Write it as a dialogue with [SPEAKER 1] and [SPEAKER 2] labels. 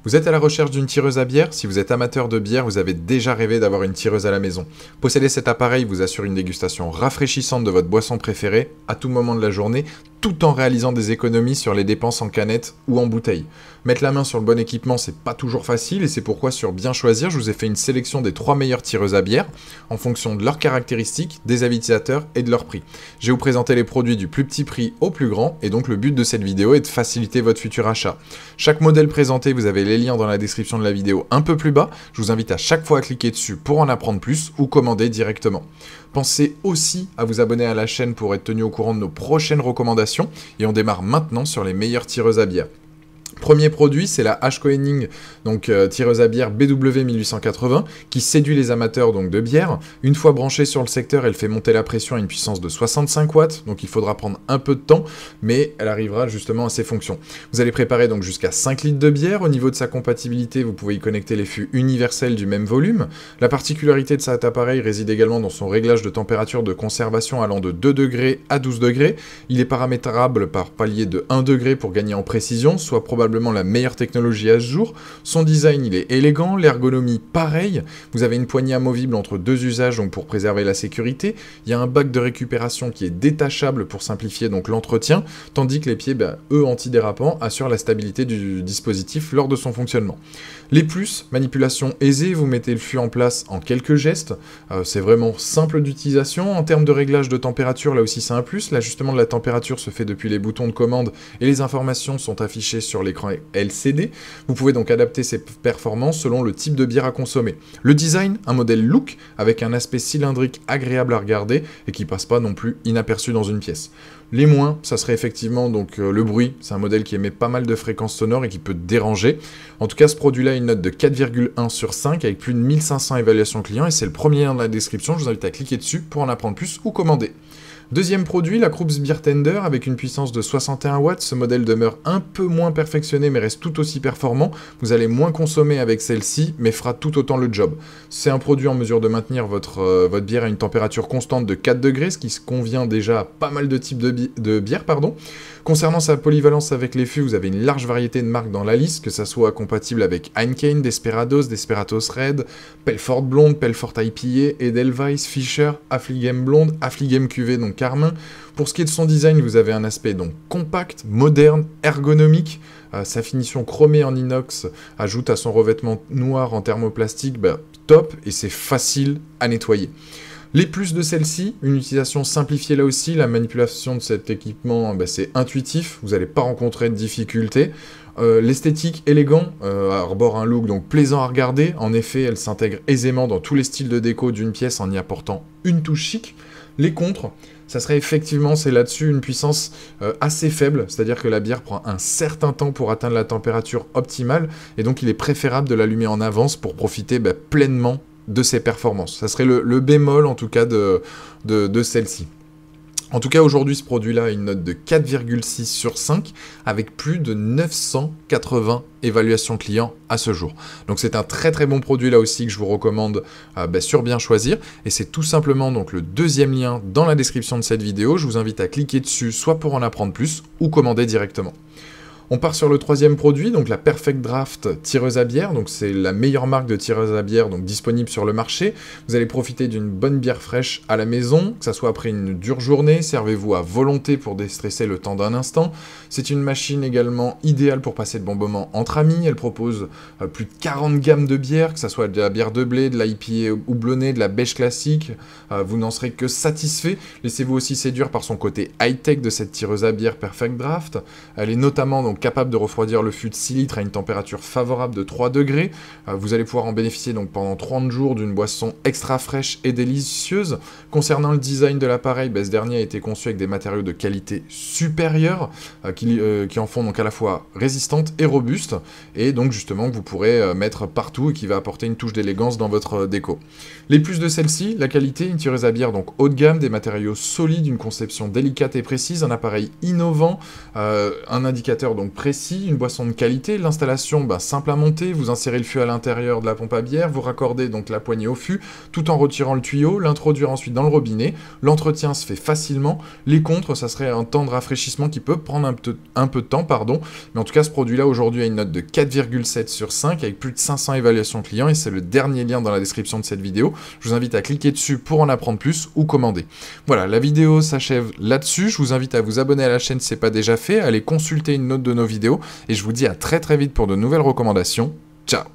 [SPEAKER 1] Vous êtes à la recherche d'une tireuse à bière? Si vous êtes amateur de bière, vous avez déjà rêvé d'avoir une tireuse à la maison. Posséder cet appareil vous assure une dégustation rafraîchissante de votre boisson préférée à tout moment de la journée, tout en réalisant des économies sur les dépenses en canette ou en bouteille. Mettre la main sur le bon équipement, c'est pas toujours facile et c'est pourquoi sur Bien Choisir, je vous ai fait une sélection des 3 meilleures tireuses à bière en fonction de leurs caractéristiques, des avis utilisateurs et de leur prix. Je vais vous présenter les produits du plus petit prix au plus grand et donc le but de cette vidéo est de faciliter votre futur achat. Chaque modèle présenté, vous avez les liens dans la description de la vidéo un peu plus bas. Je vous invite à chaque fois à cliquer dessus pour en apprendre plus ou commander directement. Pensez aussi à vous abonner à la chaîne pour être tenu au courant de nos prochaines recommandations et on démarre maintenant sur les meilleures tireuses à bière. Premier produit, c'est la Ashkoenig, donc tireuse à bière BW 1880, qui séduit les amateurs donc de bière. Une fois branchée sur le secteur, elle fait monter la pression à une puissance de 65 watts, donc il faudra prendre un peu de temps, mais elle arrivera justement à ses fonctions. Vous allez préparer donc jusqu'à 5 litres de bière. Au niveau de sa compatibilité, vous pouvez y connecter les fûts universels du même volume. La particularité de cet appareil réside également dans son réglage de température de conservation allant de 2 degrés à 12 degrés. Il est paramétrable par palier de 1 degré pour gagner en précision, soit probablement la meilleure technologie à ce jour. Son design, il est élégant, l'ergonomie pareil. Vous avez une poignée amovible entre 2 usages donc pour préserver la sécurité. Il y a un bac de récupération qui est détachable pour simplifier donc l'entretien, tandis que les pieds, eux antidérapants, assurent la stabilité du dispositif lors de son fonctionnement. Les plus, manipulation aisée, vous mettez le fût en place en quelques gestes. C'est vraiment simple d'utilisation. En termes de réglage de température, là aussi c'est un plus. L'ajustement de la température se fait depuis les boutons de commande et les informations sont affichées sur l'écran LCD. Vous pouvez donc adapter ses performances selon le type de bière à consommer. Le design, un modèle look avec un aspect cylindrique agréable à regarder et qui passe pas non plus inaperçu dans une pièce. Les moins, ça serait effectivement donc le bruit. C'est un modèle qui émet pas mal de fréquences sonores et qui peut déranger. En tout cas, ce produit-là a une note de 4,1 sur 5 avec plus de 1500 évaluations clients et c'est le premier lien dans la description. Je vous invite à cliquer dessus pour en apprendre plus ou commander. Deuxième produit, la Krups Beer Tender avec une puissance de 61 watts. Ce modèle demeure un peu moins perfectionné mais reste tout aussi performant. Vous allez moins consommer avec celle-ci mais fera tout autant le job. C'est un produit en mesure de maintenir votre bière à une température constante de 4 degrés, ce qui convient déjà à pas mal de types de bière. Concernant sa polyvalence avec les fûts, vous avez une large variété de marques dans la liste, que ça soit compatible avec Heineken, Desperados, Desperados Red, Pelfort Blonde, Pelfort IPA, Edelweiss, Fischer, Affligem Blonde, Affligem Cuvée, donc Carmin. Pour ce qui est de son design, vous avez un aspect donc compact, moderne, ergonomique. Sa finition chromée en inox ajoute à son revêtement noir en thermoplastique, top, et c'est facile à nettoyer. Les plus de celle-ci, une utilisation simplifiée là aussi, la manipulation de cet équipement, c'est intuitif, vous n'allez pas rencontrer de difficultés. L'esthétique élégant, arbore un look donc plaisant à regarder, en effet elle s'intègre aisément dans tous les styles de déco d'une pièce en y apportant une touche chic. Les contres, ça serait effectivement, c'est là-dessus, une puissance assez faible, c'est-à-dire que la bière prend un certain temps pour atteindre la température optimale, et donc il est préférable de l'allumer en avance pour profiter pleinement de ses performances. Ça serait le bémol en tout cas de celle-ci. En tout cas, aujourd'hui, ce produit-là a une note de 4,6 sur 5 avec plus de 980 évaluations clients à ce jour. Donc c'est un très très bon produit là aussi que je vous recommande sur Bien Choisir. Et c'est tout simplement donc le deuxième lien dans la description de cette vidéo. Je vous invite à cliquer dessus soit pour en apprendre plus ou commander directement. On part sur le troisième produit, donc la Perfect Draft tireuse à bière. Donc c'est la meilleure marque de tireuse à bière donc disponible sur le marché. Vous allez profiter d'une bonne bière fraîche à la maison, que ça soit après une dure journée. Servez-vous à volonté pour déstresser le temps d'un instant. C'est une machine également idéale pour passer de bons moments entre amis. Elle propose plus de 40 gammes de bières, que ça soit de la bière de blé, de la IPA houblonnée, de la beige classique. Vous n'en serez que satisfait. Laissez-vous aussi séduire par son côté high-tech de cette tireuse à bière Perfect Draft. Elle est notamment donc capable de refroidir le fût de 6 litres à une température favorable de 3 degrés. Vous allez pouvoir en bénéficier donc pendant 30 jours d'une boisson extra fraîche et délicieuse. Concernant le design de l'appareil, ce dernier a été conçu avec des matériaux de qualité supérieure qui en font donc à la fois résistantes et robustes et donc justement que vous pourrez mettre partout et qui va apporter une touche d'élégance dans votre déco. Les plus de celle-ci, la qualité, une tireuse à bière donc haut de gamme, des matériaux solides, une conception délicate et précise, un appareil innovant, un indicateur donc donc précis, une boisson de qualité. L'installation, simple à monter, vous insérez le fût à l'intérieur de la pompe à bière, vous raccordez donc la poignée au fût, tout en retirant le tuyau, l'introduire ensuite dans le robinet. L'entretien se fait facilement. Les contres, ça serait un temps de rafraîchissement qui peut prendre un peu de temps, mais en tout cas, ce produit-là, aujourd'hui, a une note de 4,7 sur 5, avec plus de 500 évaluations clients, et c'est le dernier lien dans la description de cette vidéo. Je vous invite à cliquer dessus pour en apprendre plus ou commander. Voilà, la vidéo s'achève là-dessus. Je vous invite à vous abonner à la chaîne si ce n'est pas déjà fait, à aller consulter une autre de nos vidéos, et je vous dis à très très vite pour de nouvelles recommandations. Ciao!